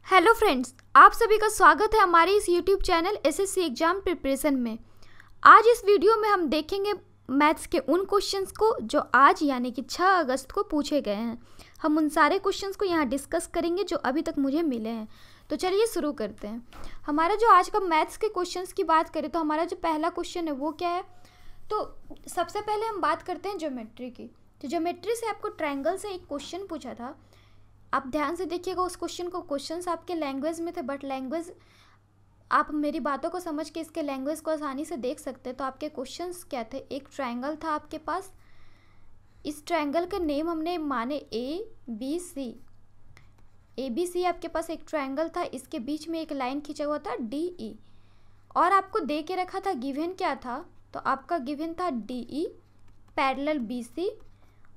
Hello friends, आप सभी का स्वागत है हमारे इस YouTube channel SSC exam preparation में। आज इस वीडियो में हम देखेंगे मैथ्स के उन क्वेश्चंस को जो आज यानी कि 6 अगस्त को पूछे गए हैं। हम उन सारे क्वेश्चंस को यहाँ डिस्कस करेंगे जो अभी तक मुझे मिले हैं। तो चलिए शुरू करते हैं। हमारा जो आज का मैथ्स के क्वेश्चंस की बात करें तो हमारा जो पहला क्वेश्चन है वो क्या है, तो सबसे पहले हम बात करते हैं ज्योमेट्री की। तो ज्योमेट्री से आपको ट्रायंगल से एक क्वेश्चन पूछा था। आप ध्यान से देखिएगा उस क्वेश्चन को। क्वेश्चंस आपके लैंग्वेज में थे, बट लैंग्वेज आप मेरी बातों को समझ के इसके लैंग्वेज को आसानी से देख सकते हैं। तो आपके क्वेश्चंस क्या थे, एक ट्रायंगल था आपके पास। इस ट्रायंगल के नेम हमने माने ए बी सी आपके पास एक ट्रायंगल था। इसके बीच में एक लाइन खींचा हुआ था डी ई, और आपको दे के रखा था गिवन क्या था, तो आपका गिवन था D E parallel B C,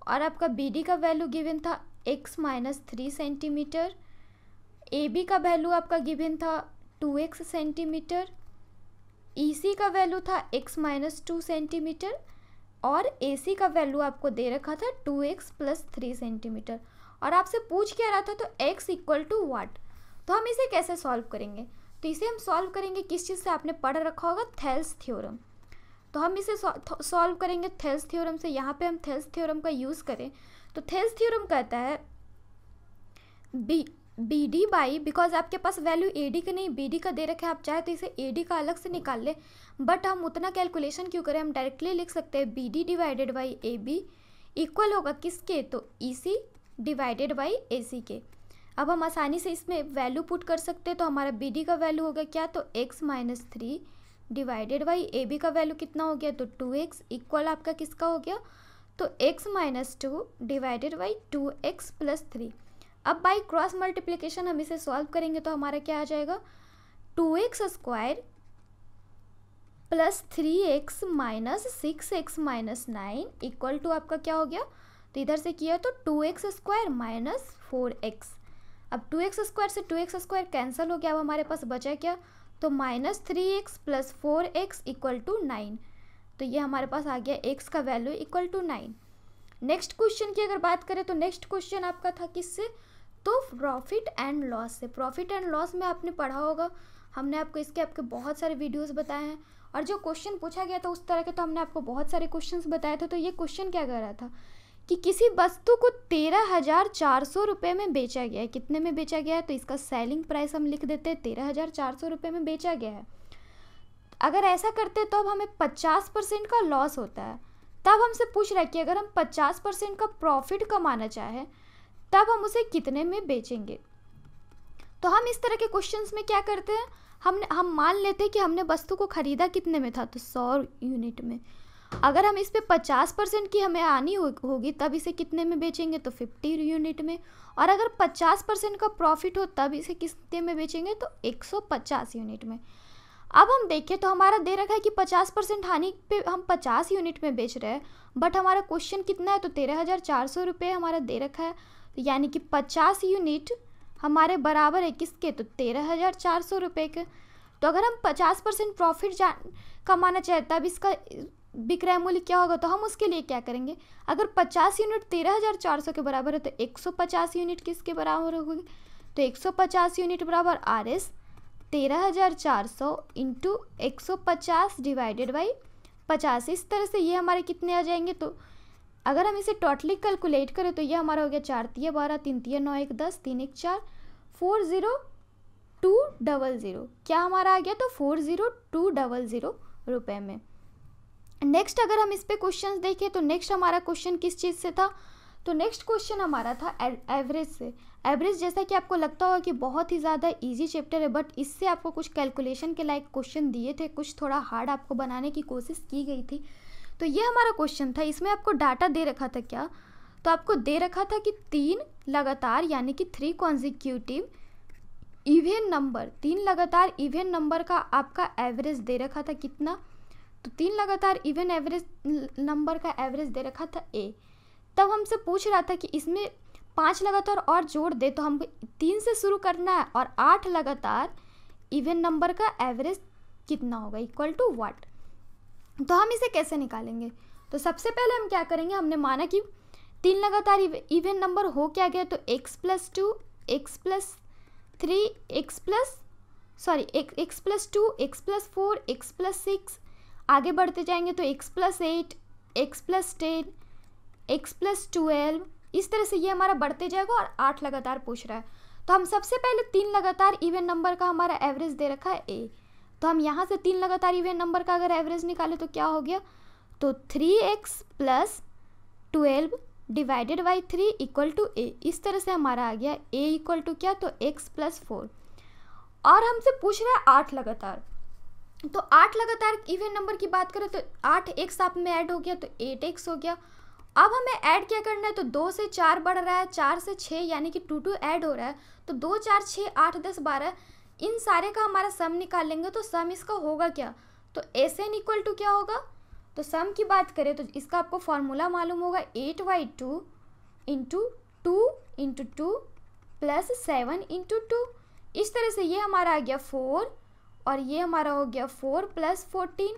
और आपका बी डी का वैल्यू गिवन था x minus 3 centimetre. A B का वैल्यू आपका गिवन था 2x सेंटीमीटर। ई सी का वैल्यू था x माइनस 2 सेंटीमीटर, और ए सी का वैल्यू आपको दे रखा था 2x प्लस 3 सेंटीमीटर। और आपसे पूछ क्या रहा था, तो x इक्वल टू वाट। तो हम इसे कैसे सॉल्व करेंगे, तो इसे हम सॉल्व करेंगे किस चीज़ से, आपने पढ़ रखा होगा थेल्स थ्योरम। तो हम इसे सॉल्व करेंगे थेल्स थ्योरम से। यहाँ पे हम थेल्स थ्योरम का यूज़ करें तो थेल्स थ्योरम कहता है बी डी बाई, बिकॉज आपके पास वैल्यू ए डी का नहीं बी डी का दे रखा है। आप चाहे तो इसे ए डी का अलग से निकाल ले, बट हम उतना कैलकुलेशन क्यों करें, हम डायरेक्टली लिख सकते हैं B D divided by A B equal होगा किसके, तो ई सी डिवाइडेड बाई ए सी के। अब हम आसानी से इसमें वैल्यू पुट कर सकते हैं। तो हमारा बी डी का वैल्यू होगा क्या, तो x minus 3 divided by A B का वैल्यू कितना हो गया, तो 2x इक्वल आपका किसका हो गया, तो x minus 2 divided by 2x plus 3। अब बाई क्रॉस मल्टीप्लिकेशन हम इसे सॉल्व करेंगे तो हमारा क्या आ जाएगा, 2x square plus 3x minus 6x minus 9 equal to आपका क्या हो गया, तो इधर से किया तो 2x स्क्वायर माइनस 4x। अब 2x स्क्वायर से 2x स्क्वायर कैंसिल हो गया। अब हमारे पास बचा क्या, तो minus 3x plus 4x equal to 9। तो ये हमारे पास आ गया x का value equal to 9। Next question की अगर बात करें तो नेक्स्ट क्वेश्चन आपका था किससे, तो प्रॉफिट एंड लॉस से। प्रॉफिट एंड लॉस में आपने पढ़ा होगा, हमने आपको इसके आपके बहुत सारे वीडियोस बताए हैं, और जो क्वेश्चन पूछा गया था उस तरह के तो हमने आपको बहुत सारे क्वेश्चंस बताए थे। तो ये क्वेश्चन क्या कर रहा था कि किसी वस्तु को 13,400 रुपये में बेचा गया है। कितने में बेचा गया है, तो इसका सेलिंग प्राइस हम लिख देते हैं 13,400 रुपये में बेचा गया है। अगर ऐसा करते तो अब हमें 50% का लॉस होता है। तब हमसे पूछ रहा है कि अगर हम 50% का प्रॉफिट कमाना चाहें तब हम उसे कितने में बेचेंगे। तो हम इस तरह के क्वेश्चंस में क्या करते हैं, हम मान लेते हैं कि हमने वस्तु को खरीदा कितने में था, तो 100 यूनिट में। अगर हम इस पे 50% की हमें आनी होगी तब इसे कितने में बेचेंगे, तो 50 यूनिट में। और अगर 50% का प्रॉफिट हो तब इसे कितने में बेचेंगे, तो 150 यूनिट में। अब हम देखें तो हमारा दे रखा है कि 50% हानि पे हम 50 यूनिट में बेच रहे हैं, बट हमारा क्वेश्चन कितना है, तो 13,400 रुपये हमारा दे रखा है। तो यानी कि 50 यूनिट हमारे बराबर है किसके, तो 13,400 रुपये के। तो अगर हम 50% प्रॉफिट कमाना चाहें तब इसका विक्रय मूल्य क्या होगा, तो हम उसके लिए क्या करेंगे, अगर 50 यूनिट 13,400 के बराबर है तो 150 यूनिट किसके बराबर होगी, तो 150 यूनिट बराबर R S 13,400 into 150 divided by 50। इस तरह से ये हमारे कितने आ जाएंगे, तो अगर हम इसे टोटली कैलकुलेट करें तो ये हमारा हो गया 4 तिया 12 3 तिया 9 1 10 3 1 4 40200। क्या हमारा आ गया, तो 40200 रुपये में। नेक्स्ट अगर हम इस पे क्वेश्चंस देखें तो नेक्स्ट हमारा क्वेश्चन किस चीज़ से था, तो नेक्स्ट क्वेश्चन हमारा था एवरेज से। एवरेज जैसा कि आपको लगता होगा कि बहुत ही ज़्यादा इजी चैप्टर है, बट इससे आपको कुछ कैलकुलेशन के लायक क्वेश्चन दिए थे, कुछ थोड़ा हार्ड आपको बनाने की कोशिश की गई थी। तो ये हमारा क्वेश्चन था। इसमें आपको डाटा दे रखा था क्या, तो आपको दे रखा था कि 3 लगातार यानी कि 3 कॉन्जिक्यूटिव इवन नंबर, 3 लगातार इवन नंबर का आपका एवरेज दे रखा था कितना, तो 3 लगातार इवन एवरेज नंबर का एवरेज दे रखा था ए। तब हमसे पूछ रहा था कि इसमें 5 लगातार और जोड़ दे, तो हम 3 से शुरू करना है, और 8 लगातार इवन नंबर का एवरेज कितना होगा इक्वल टू व्हाट। तो हम इसे कैसे निकालेंगे, तो सबसे पहले हम क्या करेंगे, हमने माना कि 3 लगातार इवन नंबर हो क्या गया, तो x plus 2 x plus x+2, x+4, x+6, आगे बढ़ते जाएंगे तो x+8, x+10, x+12, इस तरह से ये हमारा बढ़ते जाएगा और 8 लगातार पूछ रहा है। तो हम सबसे पहले 3 लगातार इवन नंबर का हमारा एवरेज दे रखा है a, तो हम यहाँ से 3 लगातार इवन नंबर का अगर एवरेज निकाले तो क्या हो गया, तो 3x + 12 divided by 3 equal to a। इस तरह से हमारा आ गया a इक्वल टू क्या, तो x + 4, और हमसे पूछ रहा है 8 लगातार। तो 8 लगातार इवन नंबर की बात करें तो 8x आप में ऐड हो गया तो 8x हो गया। अब हमें ऐड क्या करना है, तो 2 से 4 बढ़ रहा है, 4 से 6 यानी कि 2 ऐड हो रहा है, तो 2 4 6 8 10 12, इन सारे का हमारा सम निकाल लेंगे तो सम इसका होगा क्या, तो SN इक्वल टू क्या होगा, तो सम की बात करें तो इसका आपको फॉर्मूला मालूम होगा 8/2 इंटू 2 इंटू 2 प्लस 7 इंटू 2। इस तरह से ये हमारा आ गया 4 और ये हमारा हो गया 4 + 14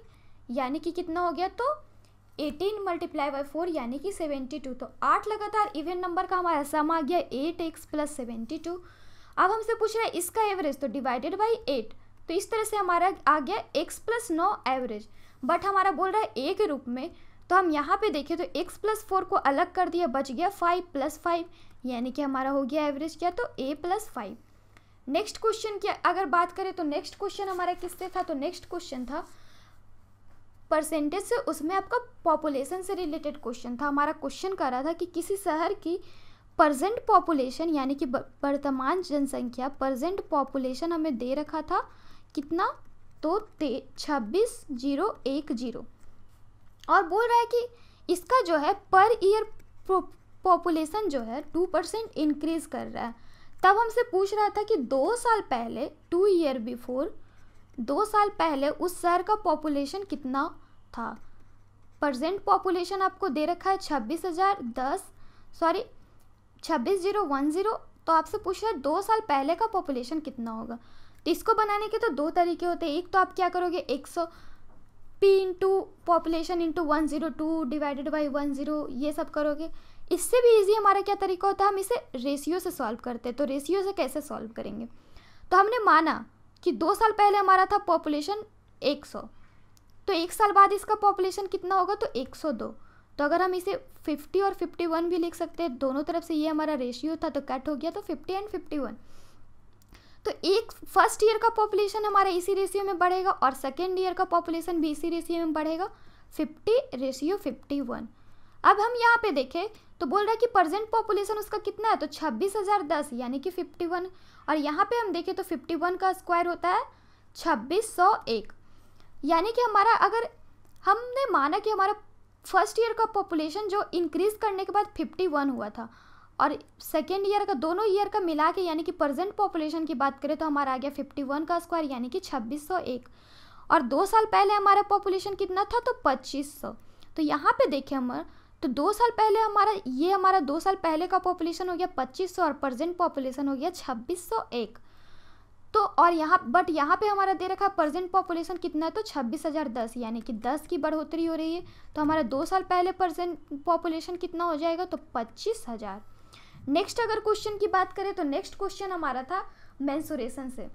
यानी कि कितना हो गया, तो 18 × 4 यानी कि 72। तो 8 लगातार इवन नंबर का हमारा सम आ गया 8x + 72। अब हमसे पूछ रहा है इसका एवरेज, तो डिवाइडेड बाई 8, तो इस तरह से हमारा आ गया x + 9 एवरेज, बट हमारा बोल रहा है a के रूप में। तो हम यहाँ पे देखें तो x + 4 को अलग कर दिया, बच गया 5 + 5 यानी कि हमारा हो गया एवरेज क्या, तो a + 5। नेक्स्ट क्वेश्चन की अगर बात करें तो नेक्स्ट क्वेश्चन हमारा किससे था, तो नेक्स्ट क्वेश्चन था परसेंटेज से, उसमें आपका पॉपुलेशन से रिलेटेड क्वेश्चन था। हमारा क्वेश्चन कर रहा था कि किसी शहर की प्रेजेंट पॉपुलेशन यानी कि वर्तमान जनसंख्या, प्रेजेंट पॉपुलेशन हमें दे रखा था कितना, तो 26,010, और बोल रहा है कि इसका जो है पर ईयर पॉपुलेशन जो है 2% इंक्रीज कर रहा है। तब हमसे पूछ रहा था कि 2 साल पहले, 2 ईयर बिफोर, 2 साल पहले उस शहर का पॉपुलेशन कितना था। प्रेजेंट पॉपुलेशन आपको दे रखा है 26,010, तो आपसे पूछ रहा है 2 साल पहले का पॉपुलेशन कितना होगा। तो इसको बनाने के तो 2 तरीके होते हैं। एक तो आप क्या करोगे, 100 p into population into 102 divided by 10, ये सब करोगे। इससे भी इजी हमारा क्या तरीका होता है, हम इसे रेशियो से सॉल्व करते हैं। तो रेशियो से कैसे सॉल्व करेंगे, तो हमने माना कि 2 साल पहले हमारा था पॉपुलेशन 100, तो 1 साल बाद इसका पॉपुलेशन कितना होगा, तो 102। तो अगर हम इसे 50 और 51 भी लिख सकते हैं, दोनों तरफ से ये हमारा रेशियो था तो कट हो गया, तो 50 एंड 51। तो एक फर्स्ट ईयर का पॉपुलेशन हमारा इसी रेशियो में बढ़ेगा और सेकेंड ईयर का पॉपुलेशन भी इसी रेशियो में बढ़ेगा, 50:51। अब हम यहाँ पे देखें तो बोल रहा है कि प्रेजेंट पॉपुलेशन उसका कितना है, तो 26,010 यानी कि 51, और यहाँ पे हम देखें तो 51 का स्क्वायर होता है 2601, यानी कि हमारा, अगर हमने माना कि हमारा फर्स्ट ईयर का पॉपुलेशन जो इंक्रीज करने के बाद 51 हुआ था और सेकेंड ईयर का, दोनों ईयर का मिला के यानी कि प्रेजेंट पॉपुलेशन की बात करें तो हमारा आ गया 51 का स्क्वायर यानी कि 2601, और 2 साल पहले हमारा पॉपुलेशन कितना था, तो 2500। तो यहाँ पे देखें हमारा, तो 2 साल पहले हमारा 2 साल पहले का पॉपुलेशन हो गया 2500 और प्रेजेंट पॉपुलेशन हो गया 2601। तो और यहाँ पे हमारा दे रखा प्रेजेंट पॉपुलेशन कितना है, तो 26,010 यानी कि 10 की बढ़ोतरी हो रही है। तो हमारा 2 साल पहले प्रेजेंट पॉपुलेशन कितना हो जाएगा, तो 25,000। नेक्स्ट अगर क्वेश्चन की बात करें तो नेक्स्ट क्वेश्चन हमारा था मेंसुरेशन से।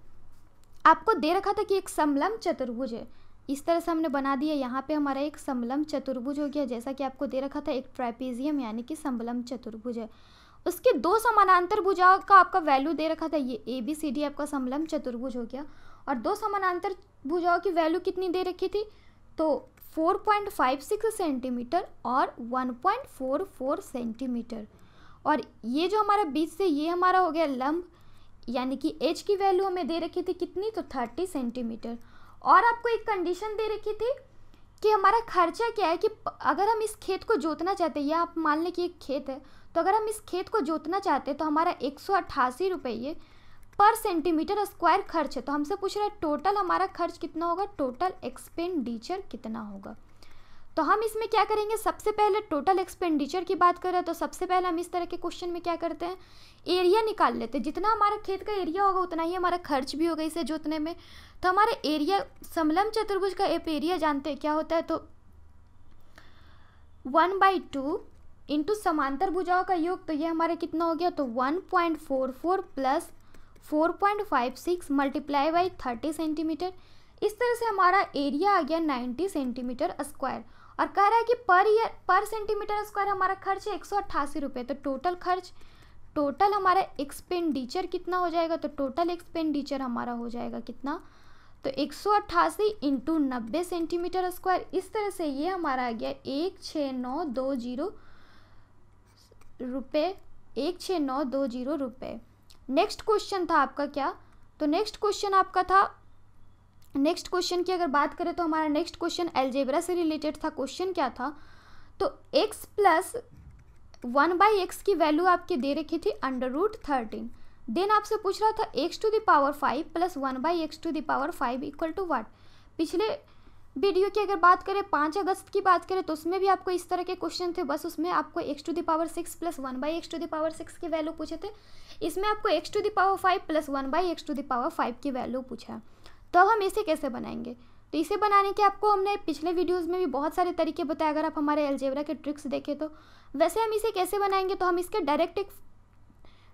आपको दे रखा था कि एक समलंब चतुर्भुज है, इस तरह से हमने बना दिया। यहाँ पे हमारा एक समलंब चतुर्भुज हो गया, जैसा कि आपको दे रखा था एक ट्रापेजियम यानी कि समलंब चतुर्भुज है। उसके 2 समानांतर भुजाओं का आपका वैल्यू दे रखा था, ये ABCD आपका समलंब चतुर्भुज हो गया, और 2 समानांतर भुजाओं की वैल्यू कितनी दे रखी थी, तो 4.56 सेंटीमीटर और 1.44 सेंटीमीटर। और ये जो हमारा बीच से ये हमारा हो गया लंब, यानी कि H की वैल्यू हमें दे रखी थी कितनी, तो 30 सेंटीमीटर। और आपको एक कंडीशन दे रखी थी कि हमारा खर्चा क्या है, कि अगर हम इस खेत को जोतना चाहते हैं, या आप मान लें कि एक खेत है, तो अगर हम इस खेत को जोतना चाहते हैं तो हमारा 188 रुपये पर सेंटीमीटर स्क्वायर खर्च है। तो हमसे पूछ रहा है टोटल हमारा खर्च कितना होगा, टोटल एक्सपेंडिचर कितना होगा। तो हम इसमें क्या करेंगे, सबसे पहले टोटल एक्सपेंडिचर की बात करें तो सबसे पहले हम इस तरह के क्वेश्चन में क्या करते हैं, एरिया निकाल लेते हैं। जितना हमारा खेत का एरिया होगा उतना ही हमारा खर्च भी होगा इसे जोतने में। तो हमारे एरिया, समलंब चतुर्भुज का एरिया जानते हैं क्या होता है, तो 1/2 इंटू समांतर भुजाओं का योग, तो ये हमारे कितना हो गया, तो 1.44 प्लस 4.56 मल्टीप्लाई बाई 30 सेंटीमीटर। इस तरह से हमारा एरिया आ गया 90 सेंटीमीटर स्क्वायर। और कह रहा है कि पर सेंटीमीटर स्क्वायर हमारा खर्च है 188 रुपये। तो टोटल हमारा एक्सपेंडिचर कितना हो जाएगा, तो टोटल एक्सपेंडिचर हमारा हो जाएगा कितना, तो 188 इंटू 90 सेंटीमीटर स्क्वायर। इस तरह से ये हमारा आ गया 16920 रुपये, 16920 रुपये। नेक्स्ट क्वेश्चन था आपका क्या, तो नेक्स्ट क्वेश्चन की अगर बात करें तो हमारा नेक्स्ट क्वेश्चन अलजेब्रा से रिलेटेड था। क्वेश्चन क्या था, तो x प्लस 1/x की वैल्यू आपके दे रखी थी √13। देन आपसे पूछ रहा था x⁵ plus 1/x⁵ equal to what. पिछले वीडियो की अगर बात करें 5 अगस्त की बात करें तो उसमें भी आपको इस तरह के क्वेश्चन थे, बस उसमें आपको x⁵ प्लस 1/x⁵ की वैल्यू पूछे थे। इसमें आपको x⁵ प्लस 1/x⁵ की वैल्यू पूछा है। तो अब हम इसे कैसे बनाएंगे, तो इसे बनाने के आपको हमने पिछले वीडियोस में भी बहुत सारे तरीके बताए, अगर आप हमारे अलजेब्रा के ट्रिक्स देखें तो। वैसे हम इसे कैसे बनाएंगे, तो हम इसके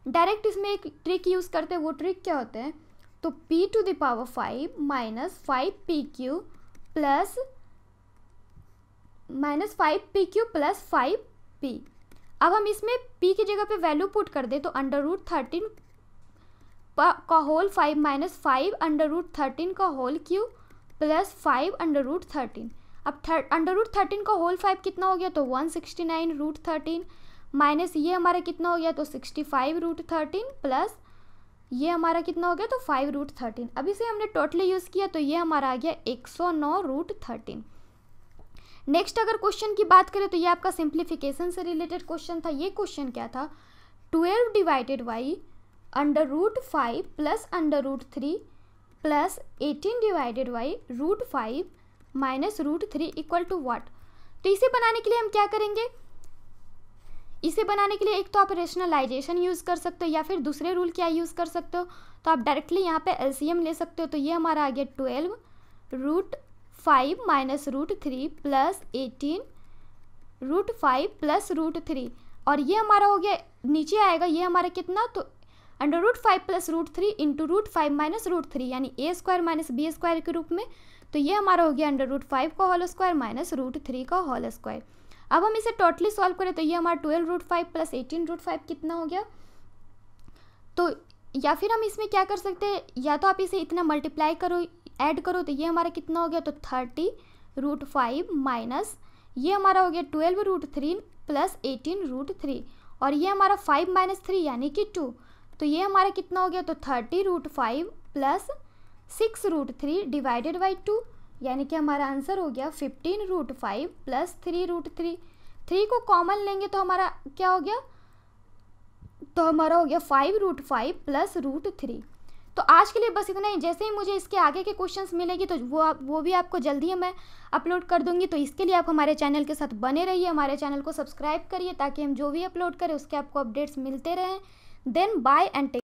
डायरेक्ट इसमें एक ट्रिक यूज़ करते हैं। वो ट्रिक क्या होते हैं, तो p⁵ minus 5pq plus plus 5p। अब हम इसमें p की जगह पे वैल्यू पुट कर दे तो √13 का होल 5 माइनस 5 √13 का होल क्यूब प्लस 5 √13। अब √13 का होल 5 कितना हो गया, तो 169 √13 माइनस ये हमारा कितना हो गया, तो 65 √13 प्लस ये हमारा कितना हो गया, तो 5 √13। अब इसे हमने टोटली यूज़ किया तो ये हमारा आ गया 109 √13। नेक्स्ट अगर क्वेश्चन की बात करें तो ये आपका सिंप्लीफिकेशन से रिलेटेड क्वेश्चन था। ये क्वेश्चन क्या था, 12 divided by √5 plus √3 plus 18 divided by √5 minus √3 equal to what. तो इसे बनाने के लिए हम क्या करेंगे, इसे बनाने के लिए एक तो आप रेशनलाइजेशन यूज़ कर सकते हो या फिर दूसरे रूल क्या यूज़ कर सकते हो, तो आप डायरेक्टली यहाँ पे एलसीएम ले सकते हो। तो ये हमारा आ गया 12 √5 माइनस √3 प्लस 18 √5 प्लस √3, और ये हमारा हो गया नीचे आएगा ये हमारा कितना, तो √5 प्लस √3 इंटू √5 माइनस √3 यानी a² माइनस b² के रूप में। तो ये हमारा हो गया √5 का होल स्क्वायर माइनस √3 का होल स्क्वायर। अब हम इसे टोटली सॉल्व करें तो ये हमारा 12 √5 प्लस 18 √5 कितना हो गया, तो या फिर हम इसमें क्या कर सकते हैं, या तो आप इसे इतना मल्टीप्लाई करो ऐड करो तो ये हमारा कितना हो गया, तो 30 √5 माइनस ये हमारा हो गया 12 √3 प्लस 18 √3, और ये हमारा 5 माइनस 3 यानी कि 2। तो ये हमारा कितना हो गया, तो 30 √5 प्लस 6 √3 डिवाइडेड बाई 2, यानी कि हमारा आंसर हो गया 15 √5 प्लस 3 √3। 3 को कॉमन लेंगे तो हमारा क्या हो गया, तो हमारा हो गया 5 √5 प्लस √3। तो आज के लिए बस इतना ही। जैसे ही मुझे इसके आगे के क्वेश्चंस मिलेगी तो वो भी आपको जल्दी ही मैं अपलोड कर दूंगी। तो इसके लिए आप हमारे चैनल के साथ बने रहिए, हमारे चैनल को सब्सक्राइब करिए ताकि हम जो भी अपलोड करें उसके आपको अपडेट्स मिलते रहें। Then bye and take.